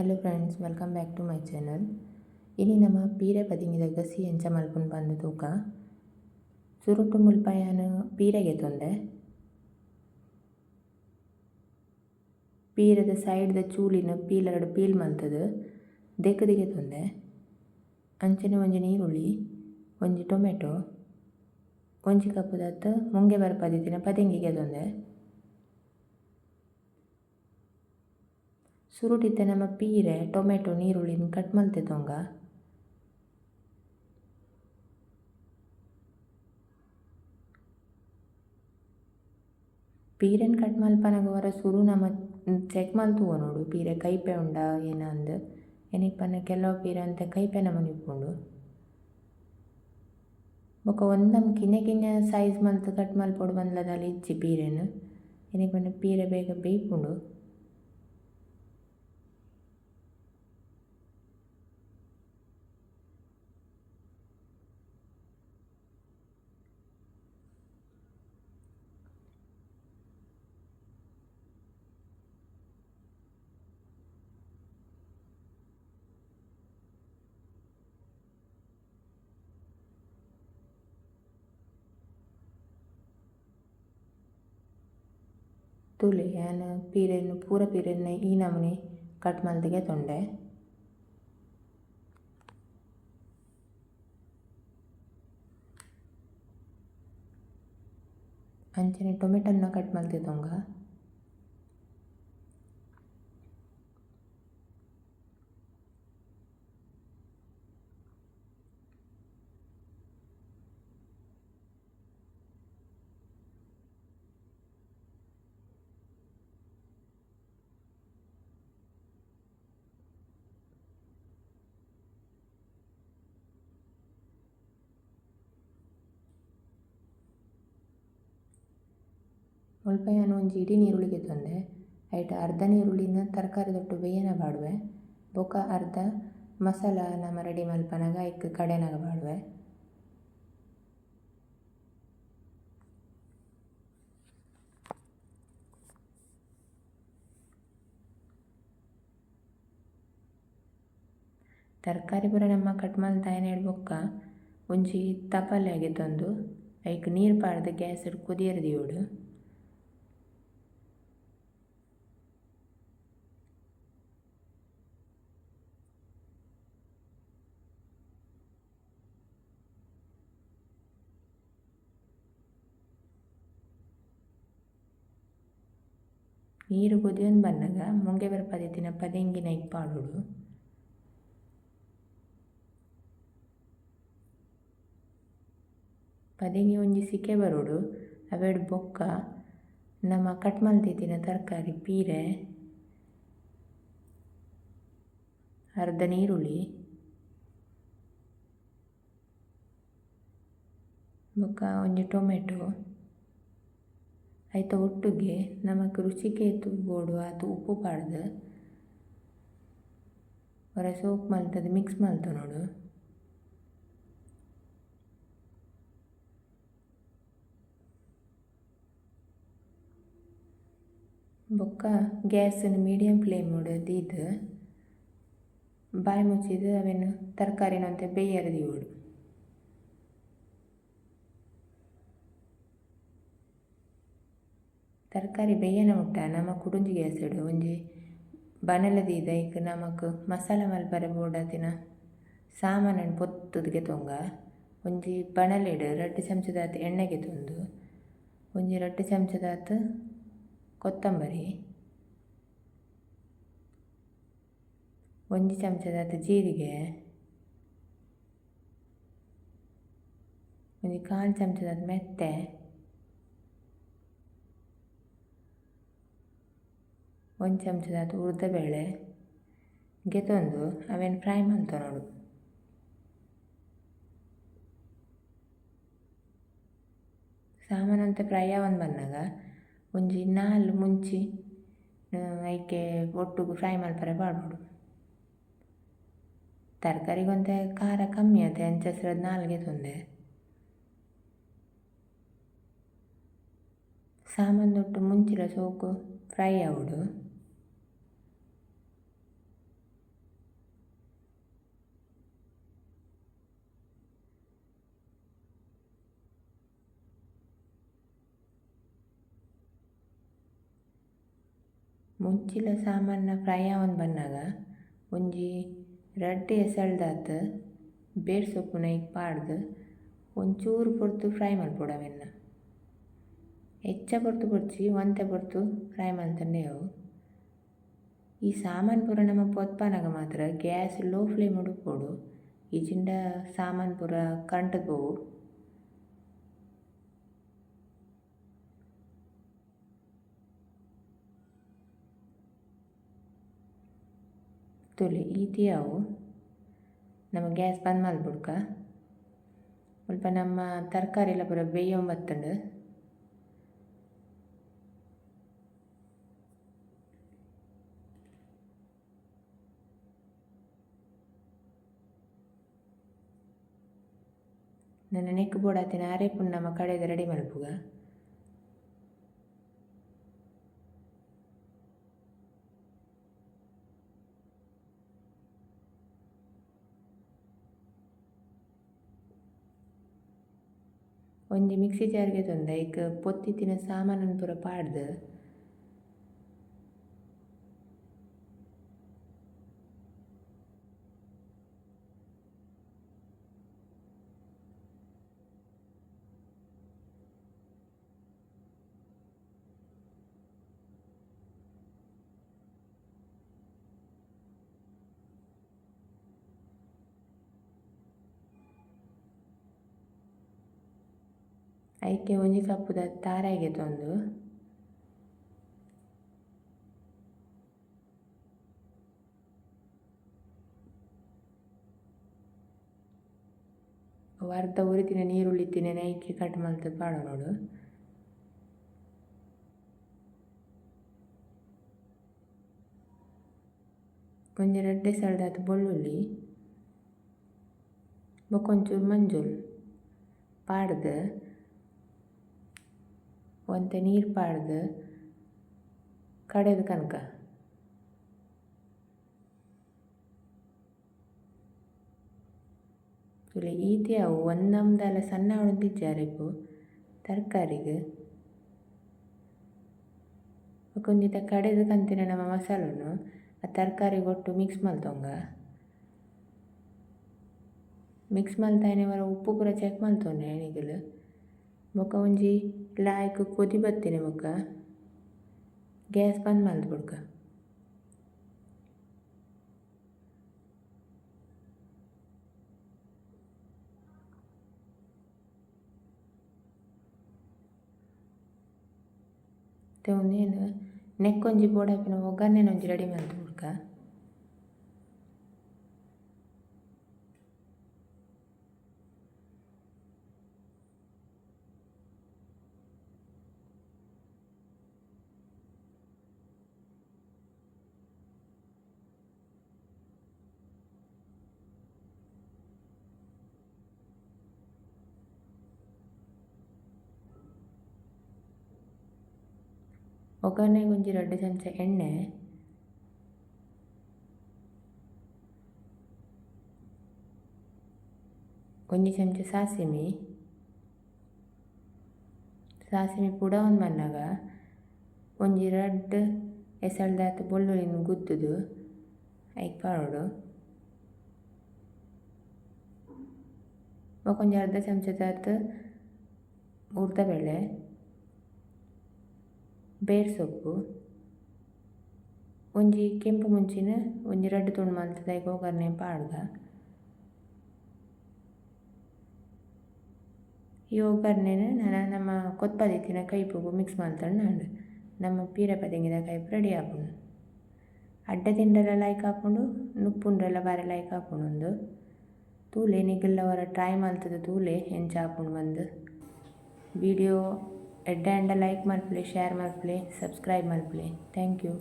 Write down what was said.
Hello friends, welcome back to my channel. ಇನಿ ನಮ್ಮ ಪೀರೆ ಪದಿಂಗಿದ ಗಸಿ ಎಂಚ ಮಲ್ಪುನ್ ಬಂದು ತೂಕ ಸುರುಟು ಮುಲ್ಪಾಯನ ಪೀರೆಗೆ ತೊಂದೆ ಪೀರೆದ ಸೈಡ್ದ ಚೂಲಿನ ಪೀಲ್ ಮಲ್ತದು ದೆಕ್ಕದಿಗೆ ತೊಂದೆ ಅಂಚನೆ ಒಂಜಿ ನೀರುಳ್ಳಿ, ಒಂಜಿ ಟೊಮೆಟೊ, ಒಂಜಿ ಕಪ್ಪು ದತ್ತು ಮುಂಗೆ ಬರ್ಪದಿತ್ತಿನ ಪದಿಂಗಿಗೆ ತೊಂದೆ ಸುರುಟಿತ್ತೆ ನಮ್ಮ ಪೀರೆ ಟೊಮೆಟೊ ನೀರುಳ್ಳಿನ ಕಟ್ ಮಲ್ತೆ ತೊಂಗ ಪೀರೆನ ಕಟ್ ಮಲ್ಪನಾಗ ಹೊರ ಸುರು ನಮ್ಮ ಚೆಕ್ ಮಲ್ತುವ ನೋಡು ಪೀರೆ ಕೈಪೆ ಉಂಡ ಏನಂದು ಏನಿಗೆ ಪನ್ನ ಕೆಲವು ಪೀರೆ ಅಂತ ಕೈಪೆ ನಮನಿ ಉಪ್ಪುಂಡು ಬೊಕ ಒಂದಮ್ ಕಿನ್ನೆ ಸೈಜ್ ಮಲ್ತು ಕಟ್ ಮಲ್ಪೊಡು ಬಂದ್ಲದಲ್ಲಿ ಇಜ್ಜಿ ಪೀರೆನು ಏನಿಗೆ ಪನ್ನ ಪೀರೆ ಬೇಗ ಬೇಯ್ಪುಂಡು. ತುಲೆ ನಾನು ಪೂರ ಪೀರೆನ ಈ ನಮೂನಿ ಕಟ್ ಮಲ್ತಿಗೆ ತೊಂಡೆ ಅಂಚನೆ ಟೊಮೆಟೊನ ಕಟ್ ಮಲ್ತೆ ತೊಂಗ ಮುಲ್ಪ ನಾನು ಒಂಜಿ ಇಡೀ ನೀರುಳ್ಳಿಗೆ ತೊಂದೆ ಐಟ್ ಅರ್ಧ ನೀರುಳ್ಳಿನ ತರಕಾರಿ ತೊಟ್ಟು ಬೇಯನ ಬಾಡುವೆ ಬೊಕ ಅರ್ಧ ಮಸಾಲ ನಮ್ಮ ರೆಡಿ ಮಲ್ಪನಾಗ ಐಕ್ ಕಡೆನಾಗ ಬಾಡುವೆ. ತರಕಾರಿ ಪೂರ ನಮ್ಮ ಕಟ್ ಮಲ್ತಾಯನ ಬೊಕ್ಕ ಒಂಜಿ ತಪಾಲೆಗೆ ತಂದು ಐಕ್ ನೀರು ಪಾಡ್ದು ಗ್ಯಾಸ್ ಕುದಿಯರ್ ದಿಯೋಡು ನೀರು ಕುದಿಯೊಂದು ಬಂದಾಗ ಮುಂಗೆ ಬರ್ಪದಿತ್ತಿನ ಪದಿಂಗಿನ ಇಪ್ಪಾಡುಡು ಪದಿಂಗಿ ಒಂಜಿ ಸಿಕ್ಕೆ ಬರೋಡು ಅವೆಡ್ ಬೊಕ್ಕ ನಮ್ಮ ಕಟ್ ಮಲ್ತಿತ್ತಿನ ತರಕಾರಿ ಪೀರೆ, ಅರ್ಧ ನೀರುಳ್ಳಿ, ಬೊಕ್ಕ ಒಂಜಿ ಟೊಮೆಟೊ ಐತ ಒಟ್ಟುಗೆ ನಮಕ್ ರುಚಿಗೆ ಬೋಡು ಆತು ಉಪ್ಪು ಪಾಡ್ದು ಹೊರ ಸೋಪ್ ಮಲ್ತದು ಮಿಕ್ಸ್ ಮಲ್ತುನೋಡು. ಬೊಕ್ಕ ಗ್ಯಾಸನ್ನು ಮೀಡಿಯಂ ಫ್ಲೇಮೋಡು ದೀದು ಬಾಯಿ ಮುಚ್ಚಿದು ಅವೇನು ತರಕಾರಿನಂತೆ ಬೇಯರ್ ದಿಯೋಡು. ತರಕಾರಿ ಬೇಯನ ಮುಟ್ಟ ನಮ್ಮ ಕುಡುಂಜಿ ಗ್ಯಾಸ್ ಇಡು ಒಂಜಿ ಬಣಲ ದೀದ ಈಗ ನಮಕ್ ಮಸಾಲ ಮಲ್ಪರೆ ಬೋಡಾತಿನ ಸಾಮಾನನ್ನು ಪೊತ್ತುದಿಗೆ ತೊಂಗ ಒಂಜಿ ಬಣಲಿಡು 2 ಚಮಚದಾತು ಎಣ್ಣೆಗೆ ತೊಂದು ಒಂಜಿ 2 ಚಮಚದಾತು ಕೊತ್ತಂಬರಿ, ಒಂಜಿ ಚಮಚದಾತು ಜೀರಿಗೆ, ಒಂಜಿ 1/4 ಚಮಚದಾತು ಮೆಂತೆ, ಒಂದು ಚಮಚದಾತು ಉದ್ದಿನಬೇಳೆ ಗೆತೊಂದು ಅವೇನು ಫ್ರೈ ಮಲ್ತೊನೋಡು. ಸಾಮಾನಂತೆ ಫ್ರೈ ಆವೊಂದು ಬಂದಾಗ ಒಂಜಿ 4 ಮುಂಚಿ ಐಕೆ ಒಟ್ಟುಗು ಫ್ರೈ ಮಲ್ಪರೆ ಪಾಡ್ಬೋಡು. ತರಕಾರಿಗೊಂತೆ ಖಾರ ಕಮ್ಮಿ ಆತೆ ಅಂಚಸ್ರದ್ದು 4 ತೊಂದೆ ಸಾಮಾನು ತೊಟ್ಟು ಮುಂಚಿಲ ಸೋಕು ಫ್ರೈ ಆವೊಡು ಮುಂಚಿಲ ಸಾಮಾನ್ನ ಫ್ರೈ ಆವೊಂದು ಬನ್ನಾಗ ಒಂಜಿ ರಡ್ಡ್ ಎಸಳ್ದಾತ್ ಬೇರ್ ಸೊಪ್ಪುನ ಇಕ್ ಪಾಡ್ದು ಒಂಚೂರು ಪೊರ್ತು ಫ್ರೈ ಮಲ್ಪೊಡು ಅವೆನ್ನ. ಹೆಚ್ಚ ಪೊರ್ತು ಪೊರ್ಚಿ ಒಂತೆ ಪೊರ್ತು ಫ್ರೈ ಮಲ್ತಂಡೆವು. ಈ ಸಾಮಾನು ಪೂರ ನಮ್ಮ ಪೊತ್ಪಾನಾಗ ಮಾತ್ರ ಗ್ಯಾಸ್ ಲೋ ಫ್ಲೇಮ್ ಉಡುಪೋಡು. ಈಚಿಂಡ ಸಾಮಾನು ಪೂರ ಕಂಟು ಪೋವು. ತುಲಿ ಈತಿಯಾವು ನಮ್ಮ ಗ್ಯಾಸ್ ಬಂದ್ ಮಲ್ಬಿಡ್ಕ ಸ್ವಲ್ಪ ನಮ್ಮ ತರಕಾರಿ ಎಲ್ಲ ಪೂರ ಬೇಯೊಂಬತ್ತಂಡು ನನ್ನ ನೆಕ್ ಬೋಡಾತಿನ ಅರೆಪುಂಡು ನಮ್ಮ ಕಡೆದ ರೆಡಿ ಮಲ್ಪುಗ. ಒಂಜಿ ಮಿಕ್ಸಿ ಜಾರ್ಗೆ ತೊಂದ ಈಗ ಪೊತ್ತಿತ್ತಿನ ಸಾಮಾನನ್ನು ಪೂರ ಪಾಡ್ದು ಐಕೆ ಒಂಜಿ ಕಪ್ಪುದ ತಾರಾಯಿಗೆ ತೊಂದು ಅರ್ಧ ಉರಿತಿನ ನೀರುಳ್ಳಿ ತಿನ್ನ ಐಕೆ ಕಟ್ ಮಲ್ತದ್ದು ಪಾಡ ನೋಡು. ಒಂಜಿ ರಡ್ಡೆ ಸಳ್ದಾತ್ ಬೆಳ್ಳುಳ್ಳಿ ಬೊಕೊಂಚೂರು ಮಂಜೂರು ಪಾಡ್ದು ಒಂತೆ ನೀರು ಪಾಡ್ದು ಕಡೆದು ಕನಕ ತುಲೆ ಈತಿ ಅವು ಒಂದೊಂದೆಲ್ಲ ಸಣ್ಣ ಉಳಿದಿದ್ದಾರೆಪು ತರಕಾರಿಗೆ ಒಂದಿತ ಕಡೆದು ಕಂತಿನ ನಮ್ಮ ಮಸಾಲನ್ನು ಆ ತರಕಾರಿಗೆ ಒಟ್ಟು ಮಿಕ್ಸ್ ಮಲ್ತೊಂಗ. ಮಿಕ್ಸ್ ಮಲ್ತಾಯನೆ ವರ ಉಪ್ಪು ಪೂರ ಚೆಕ್ ಮಲ್ತೊಂಡೆ ಎಣಿಗಲು ಬೊಕ ಒಂಜಿ ಲಾಯ್ಕ್ ಕೊದಿ ಬತ್ತಿನ ಬೊಕ ಗ್ಯಾಸ್ ಬಂದ್ ಮಲ್ತ್ಬಿಡ್ಕ. ಒಂದೇನು ನೆಕ್ಕೊಂಜಿ ಬೋಡಾಪಿನ ಒಗ್ಗರಣೆನ ಒಂಜಿ ರೆಡಿ ಮಲ್ತ್ಬಿಡ್ಕ. ಒಗ್ಗರಣೆಗೆ ಒಂಜಿ 2 ಚಮಚ ಎಣ್ಣೆ, ಒಂಜಿ ಚಮಚ ಸಾಸಿಮೆ ಪುಡ ಒಂದು ಮನ್ನಾಗ ಒಂಜಿ ರಡ್ಡ್ ಎಸಳ್ದಾತ್ ಬೆಳ್ಳುಳ್ಳಿನ ಗುದ್ದುದು ಐಕ್ ಪಾಡೋಡು. ಬೊಕೊಂಜಿ ಅರ್ಧ ಚಮಚದಾತ್ ಉರ್ದಬೇಳೆ, ಬೇರ್ ಸೊಪ್ಪು, ಒಂಜಿ ಕೆಂಪು ಮುಂಚಿನ ಒಂಜಿ ರಡ್ಡ್ ತುಂಡು ಮಲ್ತದ ಐಕ್ ಒಗ್ಗರಣೆ ಪಾಡ್ಗ. ಈ ಒಗ್ಗರಣೆನ ನಾನು ನಮ್ಮ ಕೊತ್ಪದಿತ್ತಿನ ಕೈಪುಗು ಮಿಕ್ಸ್ ಮಲ್ತಂಡು ನಾಂಡು ನಮ್ಮ ಪೀರೆ ಪದಿಂಗಿದ ಕೈಪು ರೆಡಿ ಆಪುಂಡು. ಅಡ್ಡ ತಿಂಡೆಲ್ಲ ಲೈಕ್ ಹಾಕೊಂಡು ನುಪ್ಪುಂಡ್ರೆಲ್ಲ ಬಾರಿ ಲೈಕ್ ಹಾಕೊಂಡು ತೂಲೆ ನಿಗಲ್ಲವರ ಟ್ರೈ ಮಲ್ತದ ತೂಲೆ ಹೆಂಚ ಹಾಕೊಂಡು ಬಂದು ವಿಡಿಯೋ ಎಡ್ಡ ಲೈಕ್ ಮಲ್ಪಲೆ, ಶೇರ್ ಮಲ್ಪಲೆ, ಸಬ್ಸ್ಕ್ರೈಬ್ ಮಲ್ಪಲೆ. Thank you.